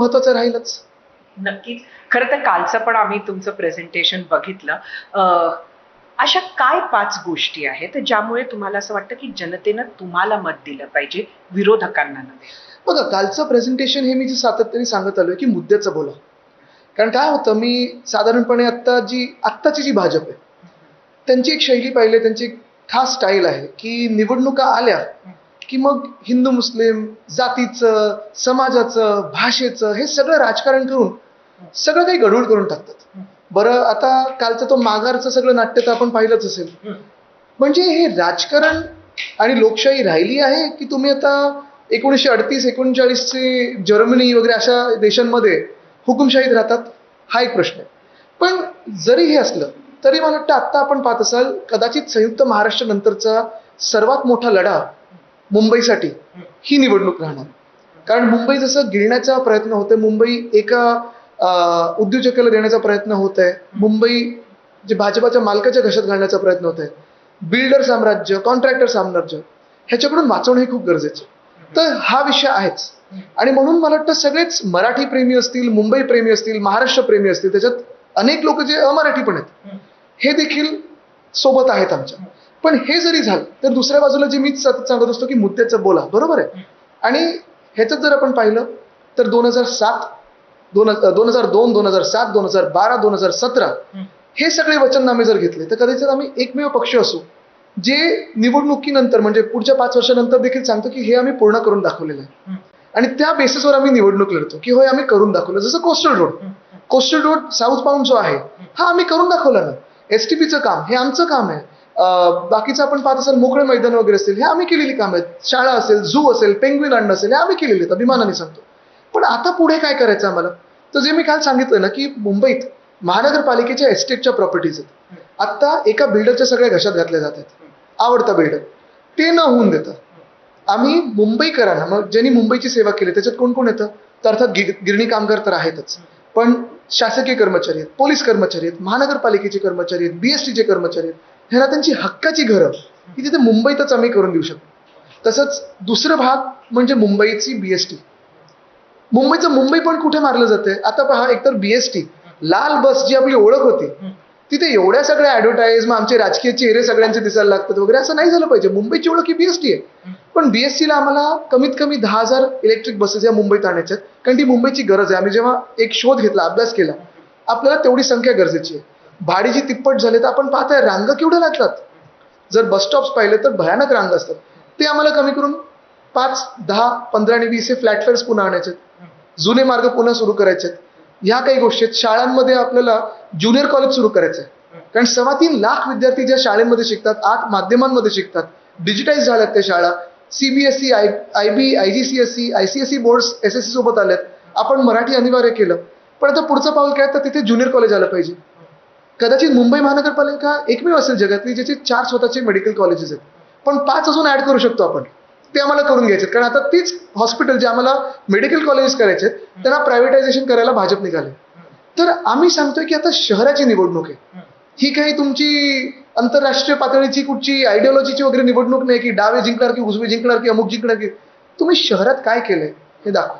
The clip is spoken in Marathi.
महत्वाचं राहीलच. नक्कीच. खरं तर कालचं पण आम्ही तुमचं प्रेझेंटेशन बघितलं. अशा काय 5 गोष्टी आहेत ज्यामुळे तुम्हाला असं वाटतं, की जनतेनं तुम्हाला मत दिलं पाहिजे, विरोधकांना नव्हे? बघा, कालचं प्रेझेंटेशन हे मी जे सातत्याने सांगत आलोय, की मुद्द्याचं बोला. कारण काय होतं, मी साधारणपणे आत्ताची जी भाजप आहे, त्यांची एक शैली पाहिली, त्यांची एक खास स्टाईल आहे, की निवडणुका आल्या, की मग हिंदू-मुस्लिम, जातीचं, समाजाचं, भाषेचं हे सगळं राजकारण करून सगळं काही गढूळ करून टाकतात. बरं, आता कालचं तो माघारचं सगळं नाट्य तर आपण पाहिलंच असेल. म्हणजे हे राजकारण आणि लोकशाही राहिली आहे, की तुम्ही आता 1938-39 चे जर्मनी वगैरे अशा देशांमध्ये हुकुमशाहीत राहतात? हा एक प्रश्न आहे. पण जरी हे असलं, तरी मला वाटतं आत्ता आपण पाहत असाल, कदाचित संयुक्त महाराष्ट्र नंतरचा सर्वात मोठा लढा मुंबईसाठी ही निवडणूक राहणार. कारण मुंबई जसं गिळण्याचा प्रयत्न होतोय, मुंबई एका उद्योजकाला देण्याचा प्रयत्न होत आहे, मुंबई जे भाजपाच्या मालकाच्या घशात घालण्याचा प्रयत्न होत आहे, बिल्डर साम्राज्य, कॉन्ट्रॅक्टर साम्राज्य, ह्याच्याकडून वाचवणं हे खूप गरजेचं. तर हा विषय आहेच. आणि म्हणून मला वाटतं सगळेच मराठी प्रेमी असतील, मुंबई प्रेमी असतील, महाराष्ट्र प्रेमी असतील, त्याच्यात अनेक लोक जे अमराठी पण आहेत, हे देखील सोबत आहेत आमच्या. पण हे जरी झालं, तर दुसऱ्या बाजूला जे मीच सतत सांगत असतो, की मुद्द्याचं बोला, बरोबर आहे. आणि ह्याच्यात जर आपण पाहिलं, तर 2007, 2002, 2007, 2012, 2017 हे सगळे वचननामे जर घेतले, तर कदाचित आम्ही एकमेव पक्ष असू जे निवडणुकीनंतर म्हणजे पुढच्या 5 वर्षानंतर देखील सांगतो, की हे आम्ही पूर्ण करून दाखवलेलं आहे. आणि त्या बेसिसवर आम्ही निवडणूक लढतो, की होय आम्ही करून दाखवलं. जसं कोस्टल रोड साऊथ बाउंड जो आहे, हा आम्ही करून दाखवला ना. एसटीपीचं काम हे आमचं काम आहे. बाकीचं आपण पाहत असाल, मोकळे मैदान वगैरे असतील, हे आम्ही केलेली काम आहेत. शाळा असेल, झू असेल, पेंग्विन आणणं असेल, हे आम्ही केलेले आहेत, अभिमानाने सांगतो. पण आता पुढे काय करायचं आम्हाला? तर जे मी काल सांगितलं ना, की मुंबईत महानगरपालिकेच्या एस्टेटच्या प्रॉपर्टीज आहेत. आता एका बिल्डरच्या सगळ्या घशात घातल्या जातात. आवडता बिल्डर ते न होऊन देतं. आम्ही मुंबईकरांना, मग ज्यांनी मुंबईची सेवा केली त्याच्यात कोण कोण येतं? तर अर्थात गिरणी कामगार तर आहेतच, पण शासकीय कर्मचारी आहेत, पोलीस कर्मचारी आहेत, महानगरपालिकेचे कर्मचारी आहेत, बीएसटीचे कर्मचारी आहेत. ह्यांना त्यांची हक्काची घरं ही तिथे मुंबईतच आम्ही करून देऊ शकतो. तसंच दुसरं भाग म्हणजे मुंबईची बीएसटी. मुंबई पण कुठे मारलं जाते आता पहा. एकतर बीएसटी लाल बस जी आपली ओळख होती, तिथे एवढ्या सगळ्या ऍडव्हर्टाईज, मग आमचे राजकीय चेहरे सगळ्यांचे दिसायला लागतात वगैरे, असं नाही झालं पाहिजे. मुंबईची ओळख ही बीएसटी आहे. पण बीएसटीला आम्हाला कमीत कमी 10,000 इलेक्ट्रिक बसेस या मुंबईत आणायच्या आहेत, कारण ती मुंबईची गरज आहे. आम्ही जेव्हा एक शोध घेतला, अभ्यास केला, आपल्याला तेवढी संख्या गरजेची आहे. भाडी जी तिप्पट झाले, तर आपण पाहताय रांगा केवढ्या लागतात. जर बस स्टॉप्स पाहिले तर भयानक रांग असतात. ते आम्हाला कमी करून 5, 10, 15 आणि 20 हे फ्लॅट फेअर्स पुन्हा आणायचे. जुने मार्ग पुन्हा सुरू करायचे. ह्या काही गोष्टी आहेत. शाळांमध्ये आपल्याला ज्युनियर कॉलेज सुरू करायचं आहे, कारण 3.25 लाख विद्यार्थी ज्या शाळेमध्ये शिकतात, 8 माध्यमांमध्ये शिकतात, डिजिटाईज झाल्यात त्या शाळा. CBSE, IB, IGCSE, ICSE boards SSC सोबत आल्यात. आपण मराठी अनिवार्य केलं. पण आता पुढचं पाऊल काय, तर तिथे ज्युनियर कॉलेज आलं पाहिजे. कदाचित मुंबई महानगरपालिका एकमेव असेल जगातली ज्याचे 4 स्वतःचे मेडिकल कॉलेजेस आहेत, पण 5 अजून ऍड करू शकतो आपण. ते आम्हाला करून घ्यायचे, कारण आता तीच हॉस्पिटल जे आम्हाला मेडिकल कॉलेजेस करायचे त्यांना प्रायव्हेटायझेशन करायला भाजप निघाले. तर आम्ही सांगतोय, की आता शहराची निवडणूक आहे ही. काही तुमची आंतरराष्ट्रीय पातळीची कुठची आयडिओलॉजीची वगैरे निवडणूक नाही, की डावे जिंकणार की उजवे जिंकणार की अमुक जिंकणार की. तुम्ही शहरात काय केलंय हे दाखवा.